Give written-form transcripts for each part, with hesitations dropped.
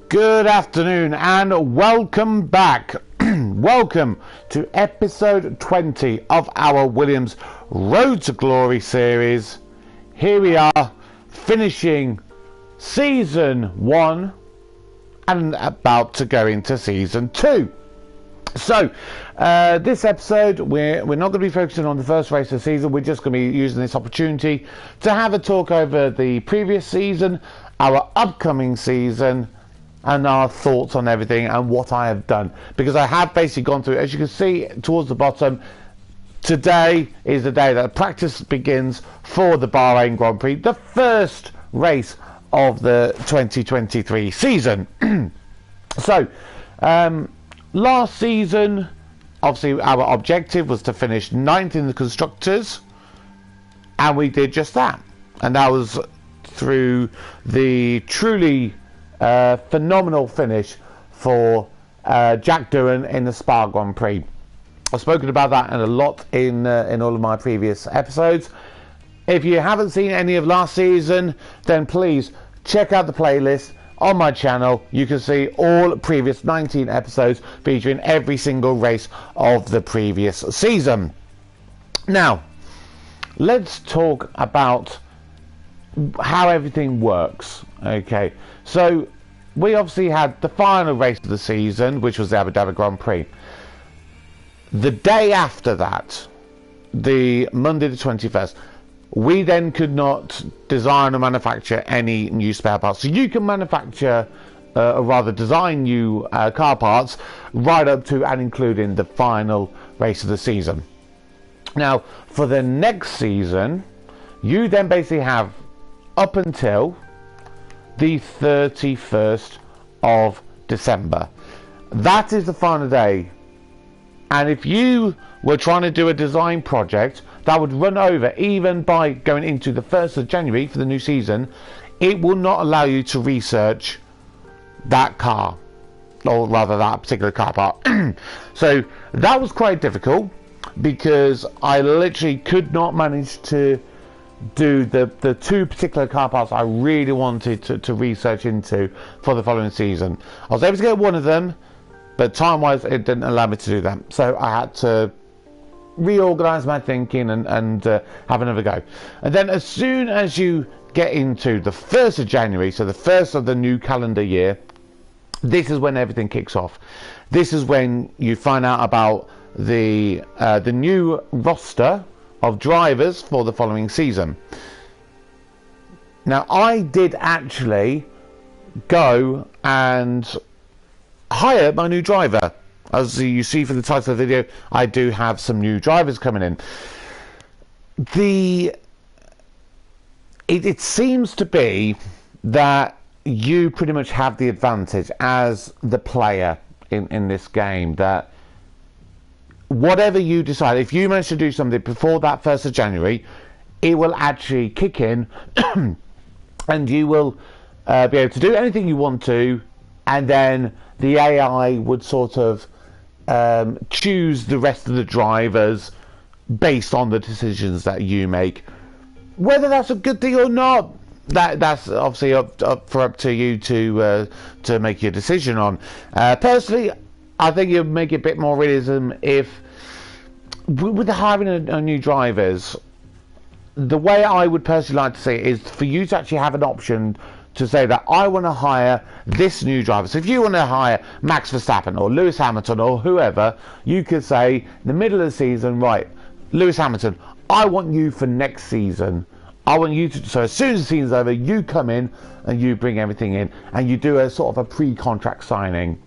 Good afternoon and welcome back. Welcome to episode 20 of our Williams Road to Glory series. Here we are finishing season 1 and about to go into season 2. So this episode we're not going to be focusing on the first race of the season. We're just going to be using this opportunity to have a talk over the previous season, our upcoming season, and our thoughts on everything and what I have done, because I have basically gone through, as you can see towards the bottom, today is the day that practice begins for the Bahrain Grand Prix, the first race of the 2023 season. So last season, obviously our objective was to finish 9th in the constructors, and we did just that, and that was through the truly phenomenal finish for Jack Doohan in the Spa Grand Prix. I've spoken about that a lot in all of my previous episodes. If you haven't seen any of last season, then please check out the playlist on my channel. You can see all previous 19 episodes featuring every single race of the previous season. Now, let's talk about how everything works. Okay, so we obviously had the final race of the season, which was the Abu Dhabi Grand Prix. The day after that, the Monday the 21st, we then could not design or manufacture any new spare parts. So you can manufacture or rather design new car parts right up to and including the final race of the season. Now for the next season, you then basically have up until the 31st of December. That is the final day, and if you were trying to do a design project that would run over even by going into the 1st of January for the new season, it will not allow you to research that car, or rather that particular car part. So that was quite difficult, because I literally could not manage to do the two particular car parts I really wanted to research into for the following season. I was able to get one of them, but time wise it didn't allow me to do that, so I had to reorganize my thinking and have another go. And then as soon as you get into the 1st of January, so the first of the new calendar year, this is when everything kicks off. This is when you find out about the new roster of drivers for the following season. Now I did actually go and hire my new driver. As you see from the title of the video, I do have some new drivers coming in. It seems to be that you pretty much have the advantage as the player in this game, that whatever you decide, if you manage to do something before that 1st of January, it will actually kick in and you will be able to do anything you want to, and then the AI would sort of choose the rest of the drivers based on the decisions that you make. Whether that's a good thing or not, that's obviously up to you to make your decision on. Personally, I think it would make it a bit more realism if, with the hiring of new drivers, the way I would personally like to see it is for you to actually have an option to say that I want to hire this new driver. So if you want to hire Max Verstappen or Lewis Hamilton or whoever, you could say in the middle of the season, right, Lewis Hamilton, I want you for next season. I want you to, so as soon as the season's over, you come in and you bring everything in and you do a sort of a pre-contract signing.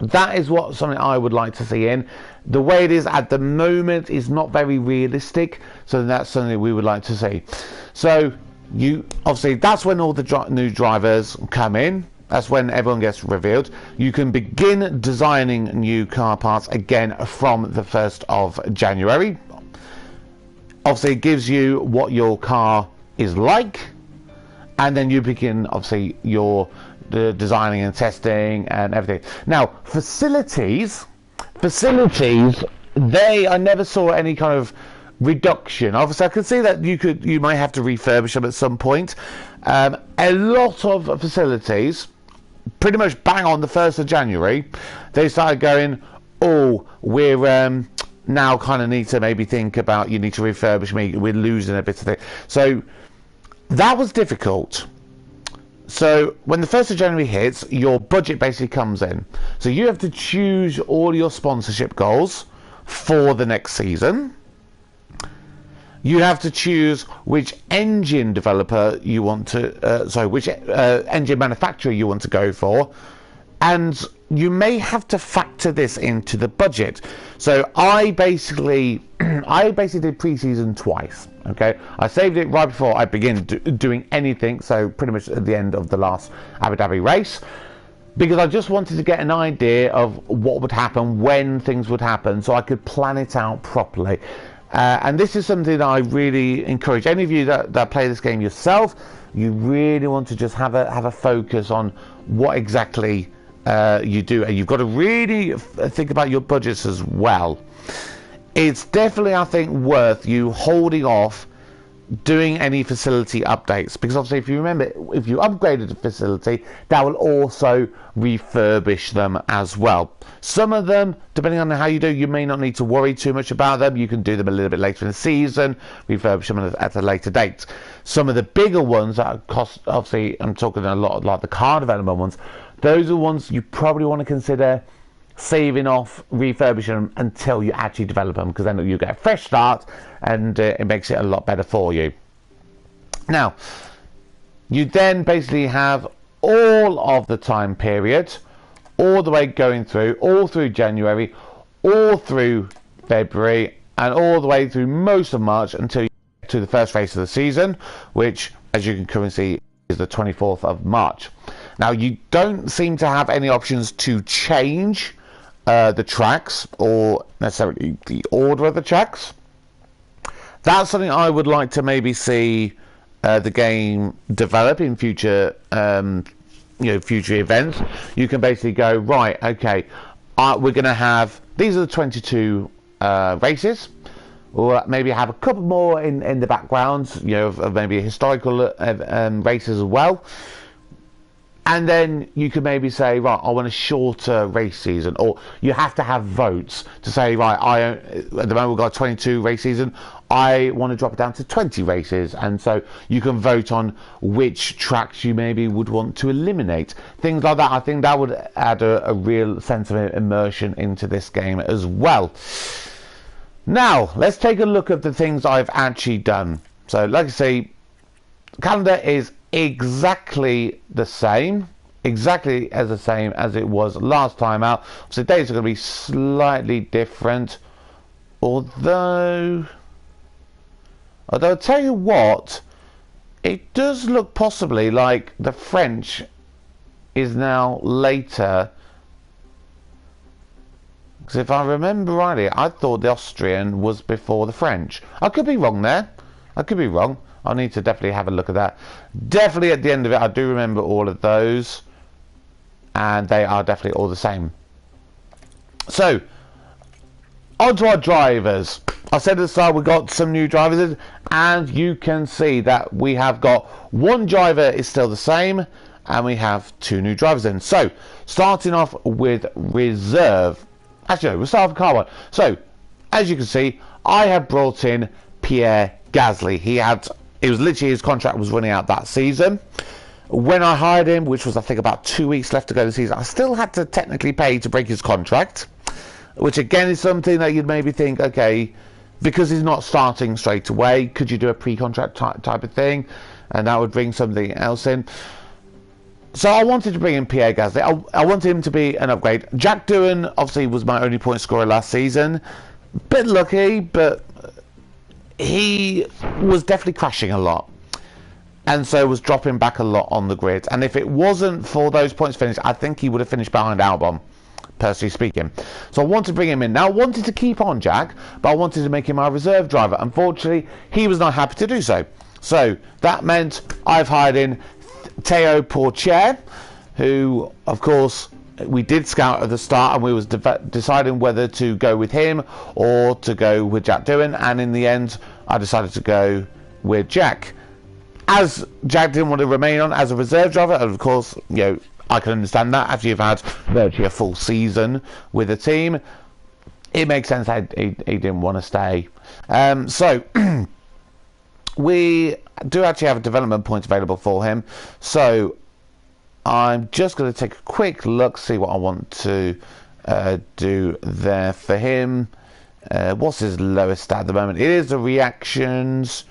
That is what something I would like to see in. The way it is at the moment is not very realistic, so that's something we would like to see. So you obviously, that's when all the new drivers come in. That's when everyone gets revealed. You can begin designing new car parts again from the 1st of January. Obviously it gives you what your car is like, and then you begin obviously the designing and testing and everything. Now facilities, I never saw any kind of reduction. Obviously I could see that you might have to refurbish them at some point. A lot of facilities pretty much bang on the 1st of January, they started going, oh, we're now kind of need to maybe think about, you need to refurbish me, we're losing a bit of it. So that was difficult. So when the 1st of January hits, your budget basically comes in. So you have to choose all your sponsorship goals for the next season. You have to choose which engine developer you want to, which engine manufacturer you want to go for, and you may have to factor this into the budget. So I basically did pre-season twice. Okay, I saved it right before I begin doing anything, so pretty much at the end of the last Abu Dhabi race, because I just wanted to get an idea of what would happen, when things would happen, so I could plan it out properly. And this is something that I really encourage any of you that play this game yourself. You really want to just have a focus on what exactly you do, and you've got to really think about your budgets as well. It's definitely, I think, worth you holding off doing any facility updates, because obviously, if you remember, if you upgraded a facility, that will also refurbish them as well. Some of them, depending on how you do, you may not need to worry too much about them. You can do them a little bit later in the season, refurbish them at a later date. Some of the bigger ones that cost, obviously, I'm talking a lot like the car development ones, those are ones you probably want to consider saving off refurbishing them until you actually develop them, because then you get a fresh start and it makes it a lot better for you. Now, you then basically have all of the time period, all the way going through, all through January, all through February, and all the way through most of March until you get to the first race of the season, which, as you can currently see, is the 24th of March. Now, you don't seem to have any options to change the tracks, or necessarily the order of the tracks. That's something I would like to maybe see the game develop in future, future events. You can basically go, right, okay, we're going to have, these are the 22 races. Or maybe have a couple more in the background, of maybe historical races as well. And then you could maybe say, right, I want a shorter race season, or you have to have votes to say, right, at the moment we've got a 22 race season, I want to drop it down to 20 races. And so you can vote on which tracks you maybe would want to eliminate. Things like that. I think that would add a real sense of immersion into this game as well. Now, let's take a look at the things I've actually done. So, like I say, the calendar is exactly the same as it was last time out. So days are going to be slightly different, although I'll tell you what, it does look possibly like the French is now later, because if I remember rightly, I thought the Austrian was before the French. I could be wrong there. I could be wrong. I'll need to definitely have a look at that. Definitely at the end of it, I do remember all of those, and they are definitely all the same. So, on to our drivers. I said at the start we got some new drivers, and you can see that we have got one driver is still the same, and we have two new drivers in. So, starting off with reserve. Actually, no, we'll start with car one. So, as you can see, I have brought in Pierre Gasly. It was literally, his contract was running out that season. When I hired him, which was I think about 2 weeks left to go the season, I still had to technically pay to break his contract, which again is something that you'd maybe think, okay, because he's not starting straight away, could you do a pre-contract type of thing, and that would bring something else in. So I wanted to bring in Pierre Gasly. I wanted him to be an upgrade. Jack Doohan obviously was my only point scorer last season. Bit lucky, but he was definitely crashing a lot, and so was dropping back a lot on the grid. And if it wasn't for those points finished, I think he would have finished behind Albon, personally speaking. So I wanted to bring him in. Now I wanted to keep on Jack, but I wanted to make him our reserve driver. Unfortunately, he was not happy to do so. So that meant I've hired in Théo Pourchaire, who, of course, we did scout at the start, and we was deciding whether to go with him or to go with Jack Doohan, and in the end I decided to go with Jack, as Jack didn't want to remain on as a reserve driver. And of course, I can understand that after you've had virtually a full season with the team. It makes sense that he didn't want to stay. So we do actually have a development point available for him. So I'm just going to take a quick look, see what I want to do there for him. What's his lowest stat at the moment? It is the reactions.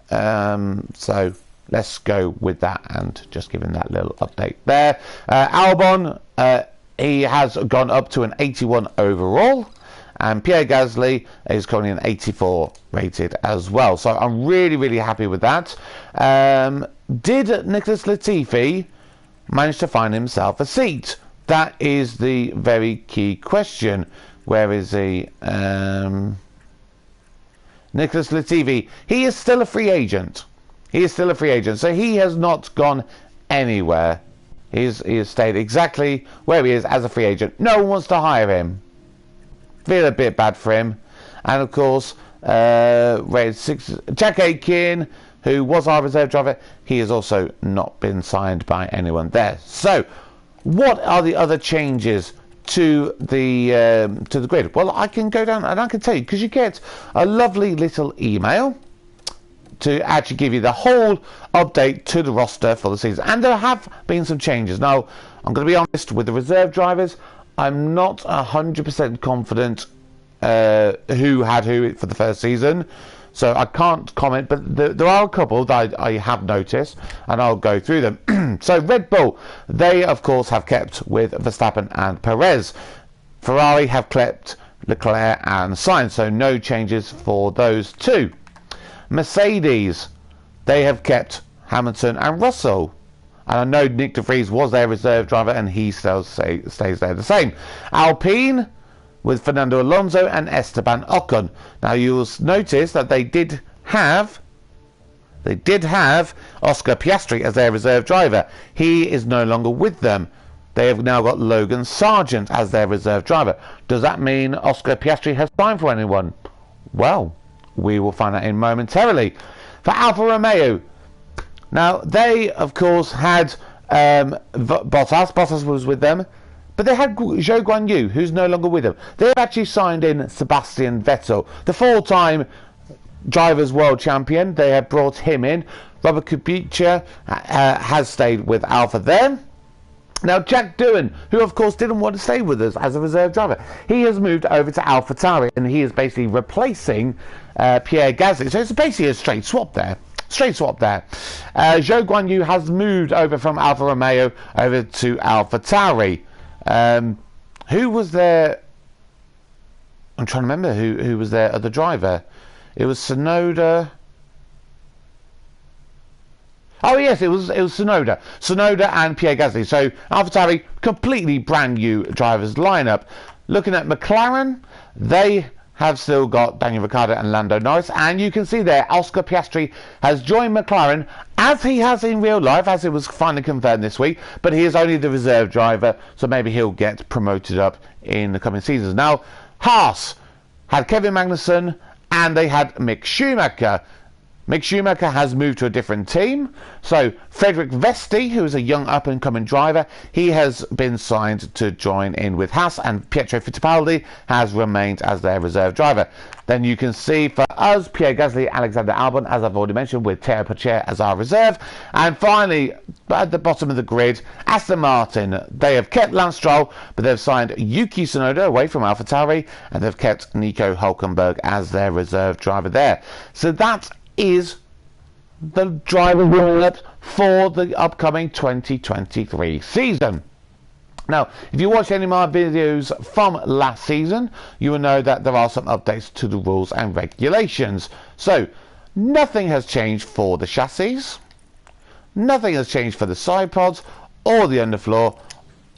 So let's go with that and just give him that little update there. Albon, he has gone up to an 81 overall. And Pierre Gasly is currently an 84 rated as well. So I'm really, really happy with that. Did Nicholas Latifi manage to find himself a seat? That is the very key question. Where is he? Nicholas Latifi. He is still a free agent. He is still a free agent. So he has not gone anywhere. He has stayed exactly where he is as a free agent. No one wants to hire him. Feel a bit bad for him. And of course, rated 6, Jack Aitken, who was our reserve driver, he has also not been signed by anyone there. So what are the other changes to the grid? Well, I can go down and I can tell you, because you get a lovely little email to actually give you the whole update to the roster for the season. And there have been some changes. Now, I'm going to be honest with the reserve drivers. I'm not 100% confident who had who for the first season, so I can't comment, but there are a couple that I have noticed, and I'll go through them. So Red Bull, they of course have kept with Verstappen and Perez. Ferrari have kept Leclerc and Sainz, so no changes for those two. Mercedes, they have kept Hamilton and Russell. And I know Nick de Vries was their reserve driver, and he still stays there the same. Alpine with Fernando Alonso and Esteban Ocon. Now you'll notice that they did have Oscar Piastri as their reserve driver. He is no longer with them. They have now got Logan Sargent as their reserve driver. Does that mean Oscar Piastri has signed for anyone? Well, we will find out in momentarily. For Alfa Romeo, now, they, of course, had Bottas. Bottas was with them. But they had Zhou Guanyu, who's no longer with them. They've actually signed in Sebastian Vettel, the 4-time Drivers' World Champion. They have brought him in. Robert Kubica has stayed with Alfa there. Now, Jack Doohan, who, of course, didn't want to stay with us as a reserve driver, he has moved over to AlphaTauri, and he is basically replacing Pierre Gasly. So it's basically a straight swap there. Zhou Guanyu has moved over from Alfa Romeo over to AlphaTauri. Who was there? I'm trying to remember who was their other driver. It was Tsunoda. Oh yes, it was Tsunoda. Tsunoda and Pierre Gasly. So AlphaTauri, completely brand new drivers lineup. Looking at McLaren, they have still got Daniel Ricciardo and Lando Norris, and you can see there Oscar Piastri has joined McLaren, as he has in real life, as it was finally confirmed this week, but he is only the reserve driver, so maybe he'll get promoted up in the coming seasons. Now, Haas had Kevin Magnussen, and they had Mick Schumacher. Mick Schumacher has moved to a different team. So Frederick Vesti, who is a young up-and-coming driver, he has been signed to join in with Haas, and Pietro Fittipaldi has remained as their reserve driver. Then you can see for us, Pierre Gasly, Alexander Albon, as I've already mentioned, with Teo Pacher as our reserve. And finally, at the bottom of the grid, Aston Martin. They have kept Lance Stroll, but they've signed Yuki Tsunoda away from AlphaTauri, and they've kept Nico Hülkenberg as their reserve driver there. So that is the driver lineup for the upcoming 2023 season. Now, if you watch any of my videos from last season, you will know that there are some updates to the rules and regulations. So, nothing has changed for the chassis, nothing has changed for the side pods, or the underfloor,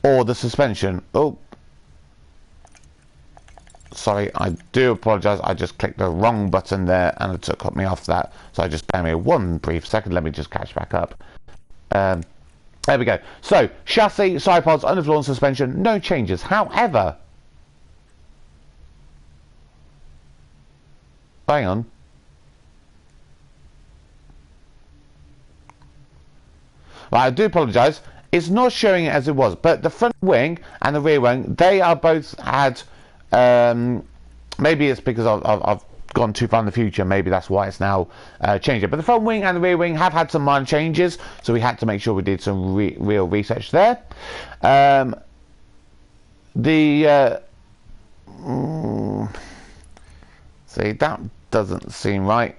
or the suspension. Oh, sorry, I do apologise. I just clicked the wrong button there and it cut me off that. So just bear me one brief second. Let me just catch back up. There we go. So chassis, side pods, underfloor and suspension, no changes. However, hang on. Well, I do apologise. it's not showing it as it was, but the front wing and the rear wing, they are both had, maybe it's because I've gone too far in the future, maybe that's why it's now changed it. But the front wing and the rear wing have had some minor changes, so we had to make sure we did some real research there. See, that doesn't seem right.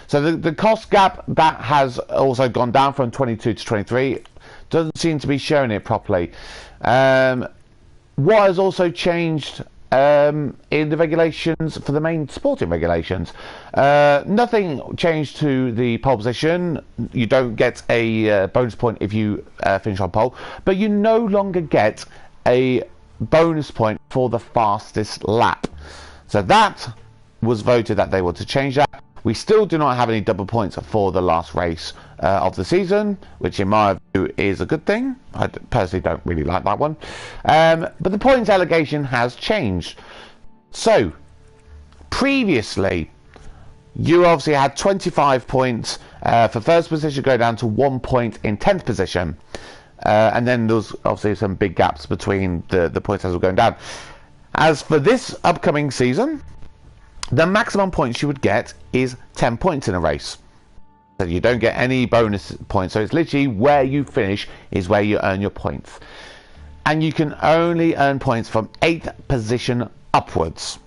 So the cost gap, that has also gone down from 22 to 23. Doesn't seem to be showing it properly. What has also changed in the regulations for the main sporting regulations? Nothing changed to the pole position. You don't get a bonus point if you finish on pole, but you no longer get a bonus point for the fastest lap. So that was voted that they want to change that. We still do not have any double points for the last race of the season, which in my view is a good thing. I personally don't really like that one. But the points allocation has changed. So, previously, you obviously had 25 points for first position, go down to 1 point in 10th position. And then there's obviously some big gaps between the points as we're going down. As for this upcoming season, the maximum points you would get is 10 points in a race. So you don't get any bonus points. So it's literally where you finish is where you earn your points. And you can only earn points from 8th position upwards.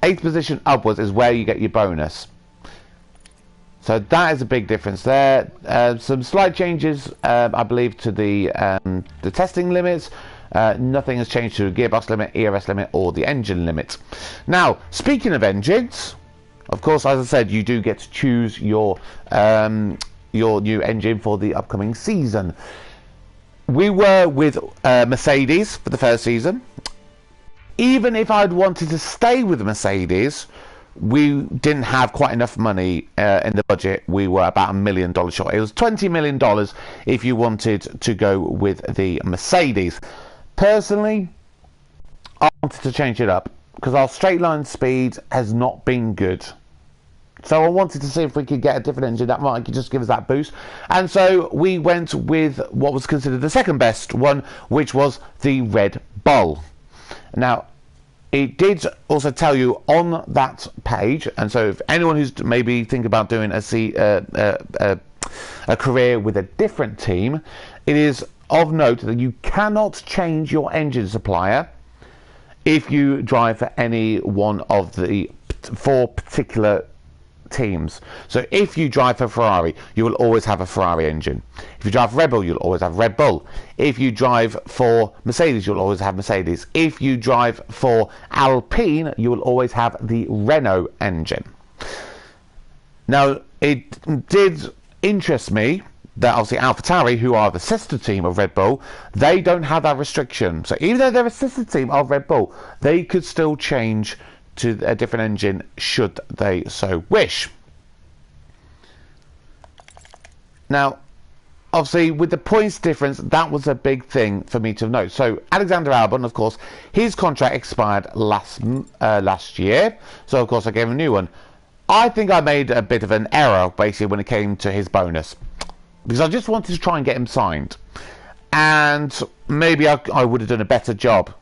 8th position upwards is where you get your bonus. So that is a big difference there. Some slight changes, I believe, to the testing limits. Nothing has changed to the gearbox limit, ERS limit, or the engine limit. Now, speaking of engines, of course, as I said, you do get to choose your new engine for the upcoming season. We were with Mercedes for the first season. Even if I'd wanted to stay with Mercedes, we didn't have quite enough money in the budget. We were about $1 million short. It was $20 million if you wanted to go with the Mercedes. Personally, I wanted to change it up because our straight line speed has not been good. So I wanted to see if we could get a different engine that might just give us that boost. And so we went with what was considered the second best one, which was the Red Bull. Now, it did also tell you on that page, and so if anyone who's maybe thinking about doing a career with a different team, it is of note that you cannot change your engine supplier if you drive for any one of the 4 particular teams. So if you drive for Ferrari, you will always have a Ferrari engine. If you drive Red Bull, you'll always have Red Bull. If you drive for Mercedes, you'll always have Mercedes. If you drive for Alpine, you will always have the Renault engine. Now, it did interest me that obviously AlphaTauri, who are the sister team of Red Bull, they don't have that restriction. So even though they're a sister team of Red Bull, they could still change to a different engine should they so wish. Now, obviously, with the points difference, that was a big thing for me to note. So Alexander Albon, of course, his contract expired last year. So, of course, I gave him a new one. I think I made a bit of an error, basically, when it came to his bonus. Because I just wanted to try and get him signed. And maybe I would have done a better job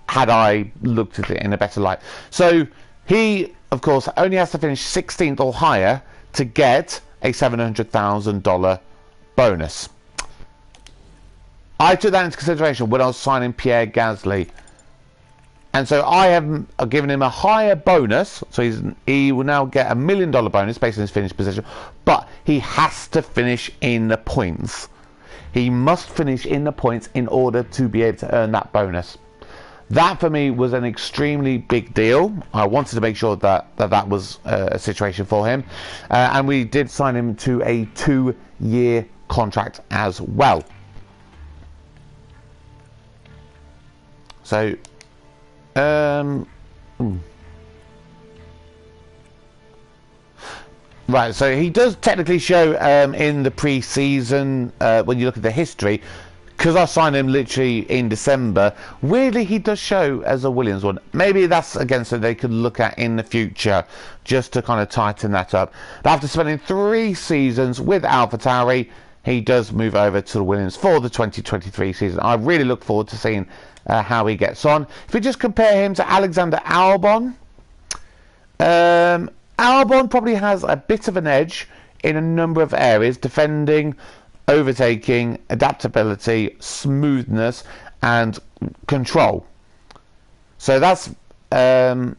had I looked at it in a better light. So he, of course, only has to finish 16th or higher to get a $700,000 bonus. I took that into consideration when I was signing Pierre Gasly. And so I have given him a higher bonus, so he will now get $1 million bonus based on his finish position, but he has to finish in the points. He must finish in the points in order to be able to earn that bonus. That for me was an extremely big deal. I wanted to make sure that was a situation for him, and we did sign him to a 2-year contract as well. So right, so he does technically show in the pre-season when you look at the history, because I signed him literally in December. Weirdly, he does show as a Williams one. Maybe that's again so they could look at in the future just to kind of tighten that up. But after spending 3 seasons with AlphaTauri, he does move over to the Williams for the 2023 season. I really look forward to seeing how he gets on. If we just compare him to Alexander Albon, Albon probably has a bit of an edge in a number of areas: defending, overtaking, adaptability, smoothness, and control. So that's 5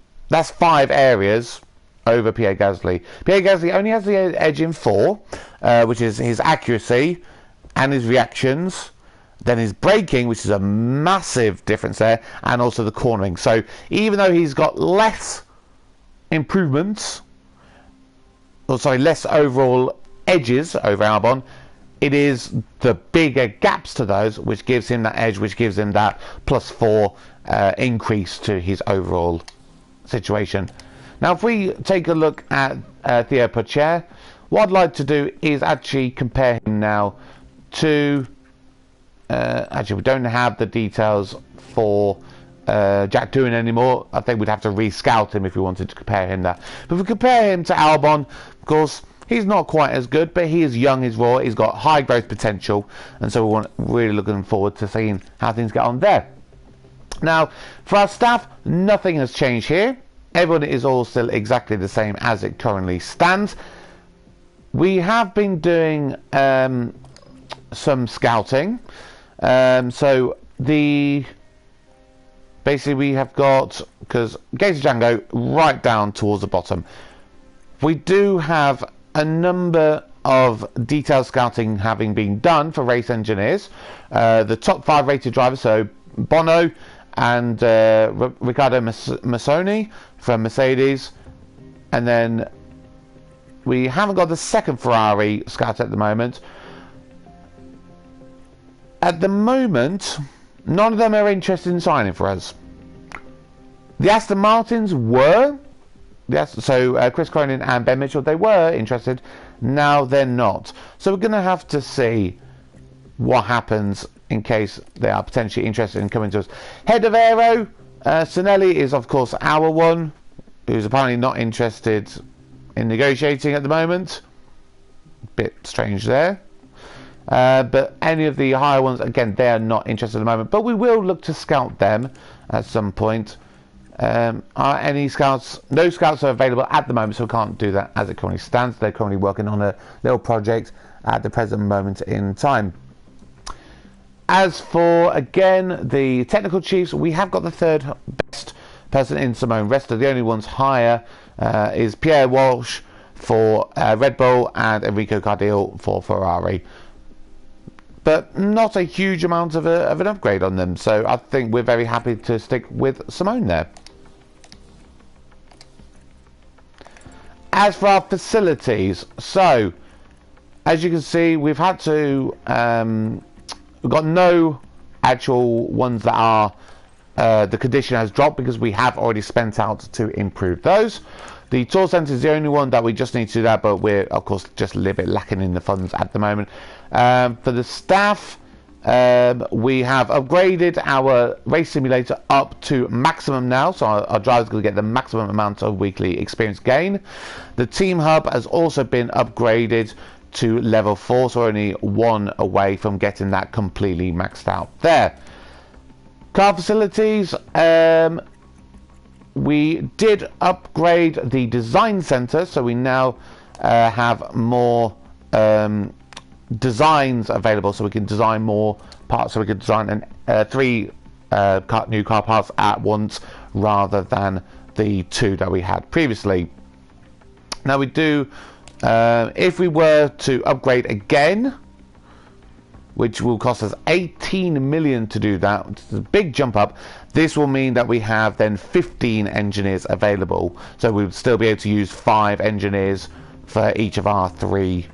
areas over Pierre Gasly. Pierre Gasly only has the edge in 4, which is his accuracy and his reactions, then his braking, which is a massive difference there, and also the cornering. So even though he's got less improvements, less overall edges over Albon, it is the bigger gaps to those which gives him that edge, which gives him that +4 increase to his overall situation. Now, if we take a look at Theo Pourchaire, what I'd like to do is actually compare him now to... actually, we don't have the details for Jack Doohan anymore. I think we'd have to re-scout him if we wanted to compare him there. But if we compare him to Albon, of course, he's not quite as good, but he is young, he's raw, he's got high growth potential, and so we're really looking forward to seeing how things get on there. Now, for our staff, nothing has changed here. Everyone is all still exactly the same as it currently stands. We have been doing some scouting. So basically we have got, because Gator Django right down towards the bottom, we do have a number of detailed scouting having been done for race engineers. The top 5 rated drivers, so Bono and Riccardo Massoni from Mercedes, and then we haven't got the second Ferrari scout at the moment. At the moment, none of them are interested in signing for us. The Aston Martins were, so Chris Cronin and Ben Mitchell, they were interested. Now they're not. So we're going to have to see what happens in case they are potentially interested in coming to us. Head of Aero, Sinelli is of course our one, who's apparently not interested in negotiating at the moment. Bit strange there. But any of the higher ones, again, they are not interested at the moment, but we will look to scout them at some point. Are any scouts? No scouts are available at the moment, so we can't do that as it currently stands. They're currently working on a little project at the present moment in time. As for, again, the technical chiefs, we have got the 3rd best person in Simone Resta. The only ones higher is Pierre Walsh for Red Bull and Enrico Cardile for Ferrari. But not a huge amount of an upgrade on them, so I think we're very happy to stick with Simone there. As for our facilities, so as you can see, we've had to we've got no actual ones that are the condition has dropped, because we have already spent out to improve those. The tour centre is the only one that we just need to do that, but we're of course just a little bit lacking in the funds at the moment. For the staff, we have upgraded our race simulator up to maximum now, so our drivers are going to get the maximum amount of weekly experience gain. The team hub has also been upgraded to level 4, so we're only 1 away from getting that completely maxed out there. Car facilities, we did upgrade the design center, so we now have more designs available, so we can design more parts, so we can design 3 new car parts at once rather than the 2 that we had previously. Now we do, if we were to upgrade again, which will cost us 18 million to do that, which is a big jump up, this will mean that we have then 15 engineers available, so we would still be able to use 5 engineers for each of our 3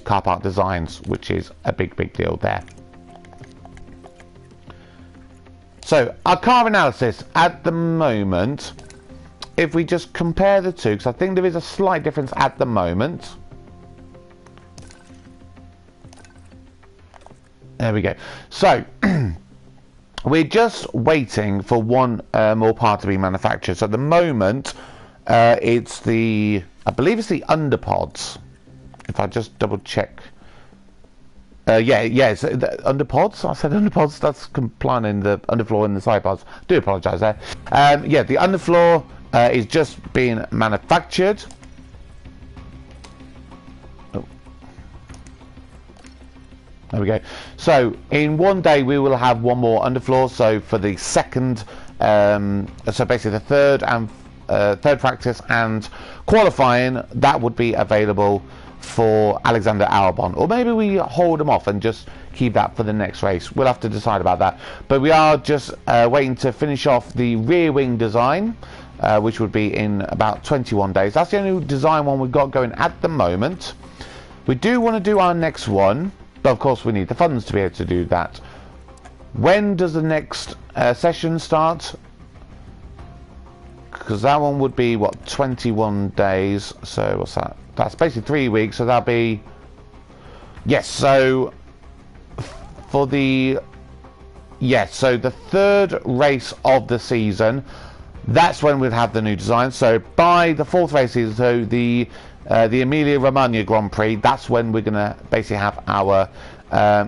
car park designs, which is a big deal there. So our car analysis at the moment, if we just compare the two, because I think there is a slight difference at the moment. There we go. So we're just waiting for one more part to be manufactured. So at the moment it's the, I believe it's the underpods. If I just double check yeah, it's the underpods. I said underpods. That's planning the underfloor and the side pods. Do apologise there. Yeah, the underfloor is just being manufactured. Oh. There we go. So in one day we will have one more underfloor. So for the second, so basically the third and third practice and qualifying, that would be available for Alexander Albon, or maybe we hold them off and just keep that for the next race. We'll have to decide about that, but we are just waiting to finish off the rear wing design, which would be in about 21 days. That's the only design one we've got going at the moment. We do want to do our next one, but of course we need the funds to be able to do that. When does the next session start? Because that one would be what, 21 days, so what's that? That's basically 3 weeks, so that'll be, yes, so for the, yes, so the third race of the season, that's when we'll have the new design. So by the fourth race season, so the Emilia Romagna Grand Prix, that's when we're going to basically have our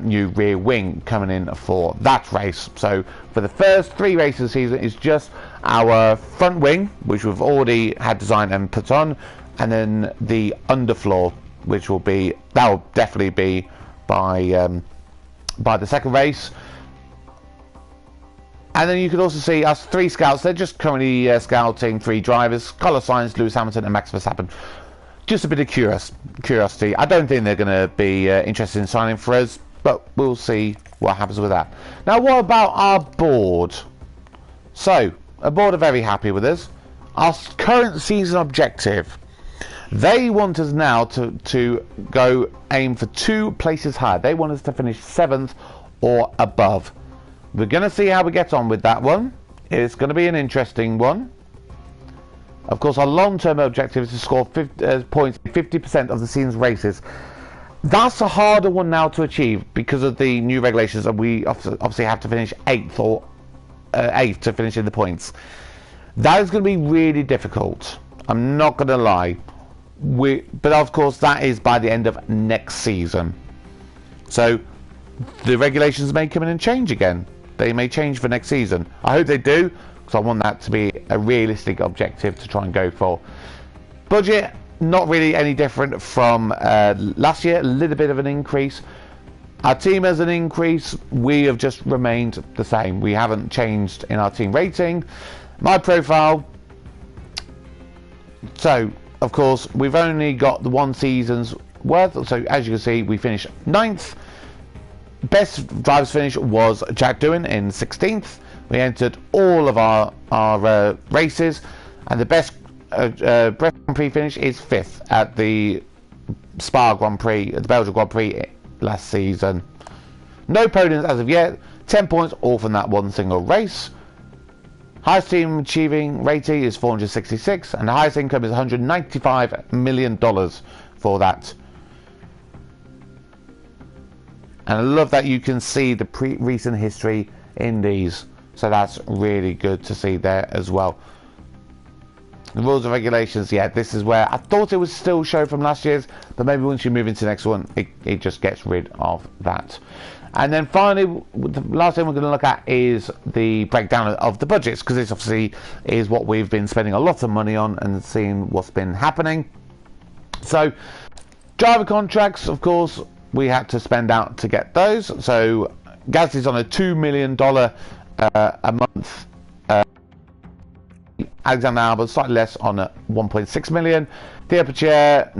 new rear wing coming in for that race. So for the first 3 races of the season, it's just our front wing, which we've already had designed and put on, and then the underfloor, which will be, that will definitely be by the second race. And then you can also see us 3 scouts. They're just currently scouting 3 drivers: Carlos Sainz, Lewis Hamilton and Max Verstappen. Just a bit of curiosity. I don't think they're going to be interested in signing for us, but we'll see what happens with that. Now, what about our board? So, our board are very happy with us. Our current season objective, they want us now to go aim for 2 places higher. They want us to finish 7th or above. We're going to see how we get on with that one. It's going to be an interesting one. Of course, our long-term objective is to score 50 points 50% of the season's races. That's a harder one now to achieve because of the new regulations, and we obviously have to finish 8th or 8th to finish in the points. That is going to be really difficult. I'm not going to lie. But of course, that is by the end of next season. So the regulations may come in and change again. They may change for next season. I hope they do, because I want that to be a realistic objective to try and go for. Budget, not really any different from last year. A little bit of an increase. Our team has an increase. We have just remained the same. We haven't changed in our team rating. My profile. So, of course, we've only got the 1 season's worth. So, as you can see, we finished 9th. Best drivers finish was Jack Doohan in 16th. We entered all of our races, and the best Grand Prix finish is 5th at the Spa Grand Prix, the Belgian Grand Prix last season. No podiums as of yet. 10 points all from that 1 single race. Highest team achieving rating is 466, and the highest income is $195 million for that. And I love that you can see the recent history in these, so that's really good to see there as well. The rules and regulations, yeah, this is where I thought it would still show from last year's, but maybe once you move into the next one, it just gets rid of that. And then finally, the last thing we're going to look at is the breakdown of the budgets, because this obviously is what we've been spending a lot of money on and seeing what's been happening. So, driver contracts, of course, we had to spend out to get those. So, Gasly's on a $2 million a month. Alexander Albon slightly less on a 1.6 million. The upper chair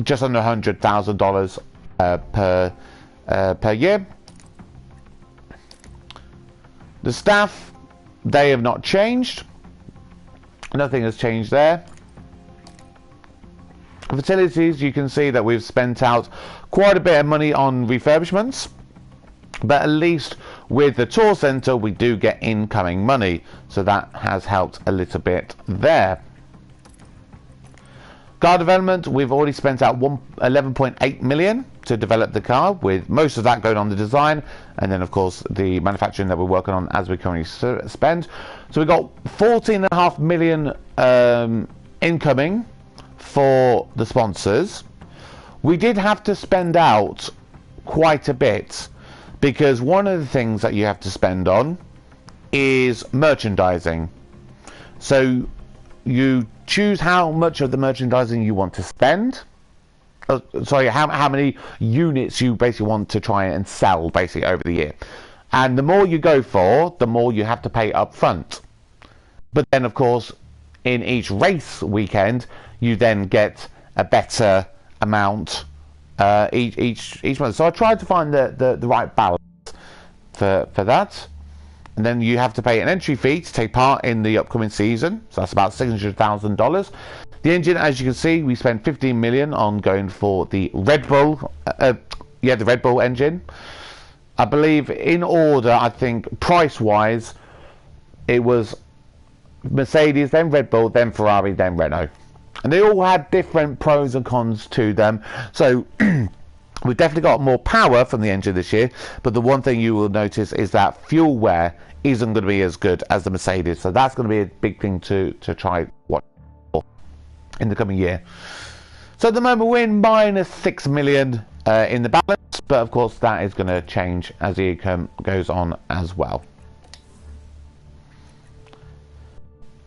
just under $100,000 per year. The staff, they have not changed. Nothing has changed there. Facilities, you can see that we've spent out quite a bit of money on refurbishments, but at least with the tour centre we do get incoming money, so that has helped a little bit there. Car development, we've already spent out 11.8 million to develop the car, with most of that going on the design, and then of course the manufacturing that we're working on as we currently spend. So we've got 14.5 million incoming for the sponsors. We did have to spend out quite a bit, because one of the things that you have to spend on is merchandising. So you choose how much of the merchandising you want to spend. Sorry, how many units you basically want to try and sell basically over the year. And the more you go for, the more you have to pay up front. But then, of course, in each race weekend, you then get a better amount each month. So I tried to find the right balance for that. And then you have to pay an entry fee to take part in the upcoming season. So that's about $600,000. The engine, as you can see, we spent $15 million on going for the Red Bull. The Red Bull engine. I believe in order, I think price-wise, it was Mercedes, then Red Bull, then Ferrari, then Renault. And they all had different pros and cons to them. So we've definitely got more power from the engine this year, but the one thing you will notice is that fuel wear isn't going to be as good as the Mercedes. So that's going to be a big thing to try watch for in the coming year. So at the moment we're in minus $6 million in the balance, but of course that is going to change as the year goes on as well.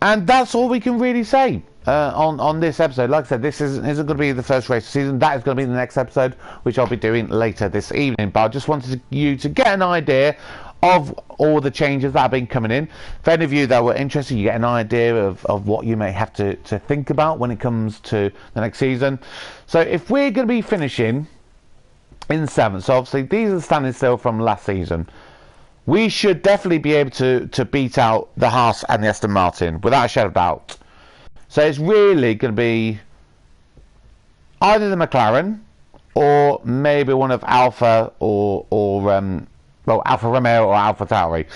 And that's all we can really say on this episode. Like I said, this isn't going to be the first race of the season. That is going to be the next episode, which I'll be doing later this evening. But I just wanted you to get an idea of all the changes that have been coming in. For any of you that were interested, you get an idea of what you may have to think about when it comes to the next season. So if we're going to be finishing in 7th, so obviously these are standing still from last season, we should definitely be able to beat out the Haas and the Aston Martin without a shadow of doubt. So it's really going to be either the McLaren or maybe one of Alfa or Alfa Romeo or Alfa Tauri.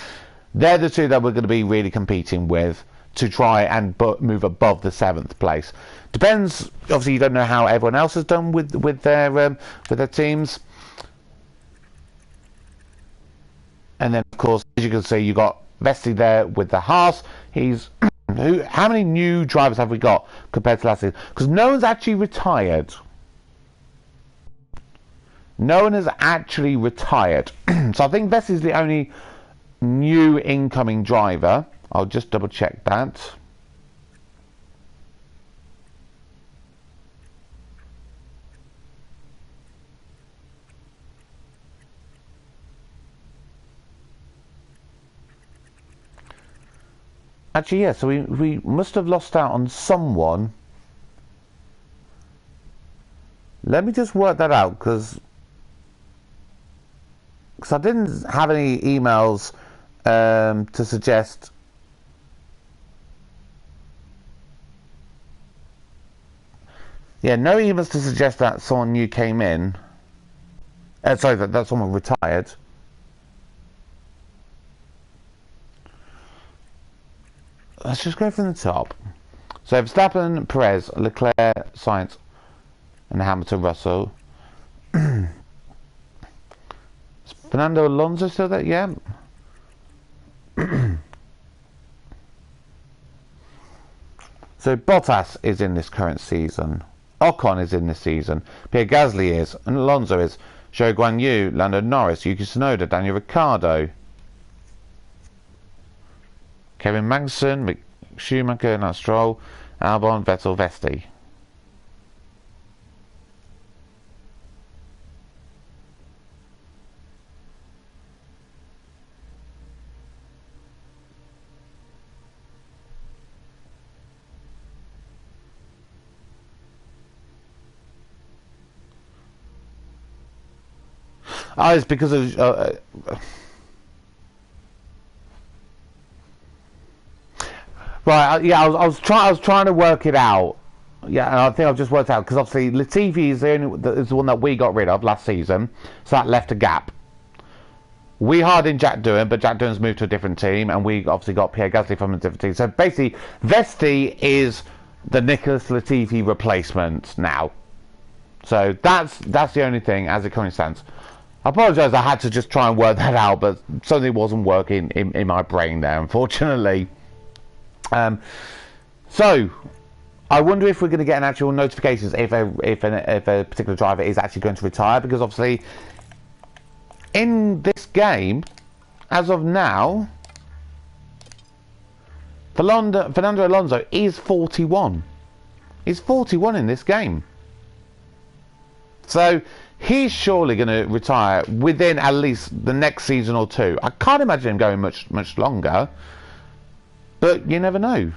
They're the two that we're going to be really competing with to try and move above the 7th place. Depends. Obviously, you don't know how everyone else has done with their teams. And then, of course, as you can see, you got Vesti there with the Haas. He's how many new drivers have we got compared to last season? Because no one's actually retired. No one has actually retired. So I think Vesti's the only new incoming driver. I'll just double check that. Actually, yeah, so we must have lost out on someone. Let me just work that out, because I didn't have any emails to suggest. Yeah, no emails to suggest that someone new came in. Sorry, that someone retired. Let's just go from the top. So Verstappen, Perez, Leclerc, Sainz, and Hamilton, Russell. Is Fernando Alonso still there? Yeah. So Bottas is in this current season. Ocon is in this season. Pierre Gasly is, and Alonso is. Zhou Guan Yu, Lando Norris, Yuki Tsunoda, Daniel Ricciardo, Kevin Magnussen, Mick Schumacher, Lance Stroll, Albon, Vettel, Vesti. Oh, it's because of right. Yeah, I was trying to work it out. Yeah, and I think I've just worked out, because obviously Latifi is the one that we got rid of last season, so that left a gap. We hired in Jack Doohan, but Jack Doohan's moved to a different team, and we obviously got Pierre Gasly from a different team. So basically, Vesti is the Nicholas Latifi replacement now. So that's the only thing as it currently stands. I apologise, I had to just try and work that out, but something wasn't working in my brain there, unfortunately. So I wonder if we're going to get an actual notifications if a particular driver is actually going to retire, because obviously in this game, as of now, Fernando Alonso is 41. He's 41 in this game. So he's surely going to retire within at least the next season or two. I can't imagine him going much longer. But you never know.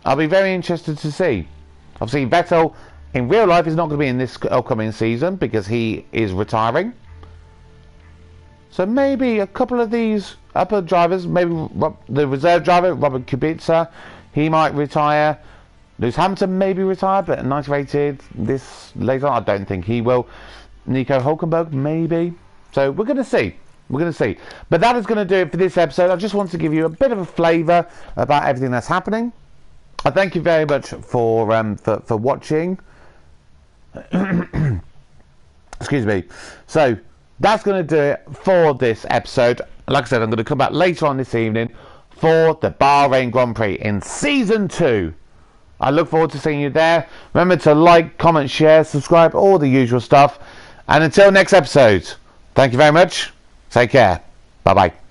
I'll be very interested to see. Obviously, Vettel in real life is not going to be in this upcoming season because he is retiring. So maybe a couple of these upper drivers, maybe the reserve driver, Robert Kubica, he might retire. Lewis Hamilton maybe retire, but 90 rated this later on, I don't think he will. Nico Hülkenberg, maybe. So we're going to see. We're going to see. But that is going to do it for this episode. I just wanted to give you a bit of a flavour about everything that's happening. I thank you very much for watching. Excuse me. So that's going to do it for this episode. Like I said, I'm going to come back later on this evening for the Bahrain Grand Prix in Season 2. I look forward to seeing you there. Remember to like, comment, share, subscribe, all the usual stuff. And until next episode, thank you very much. Take care. Bye-bye.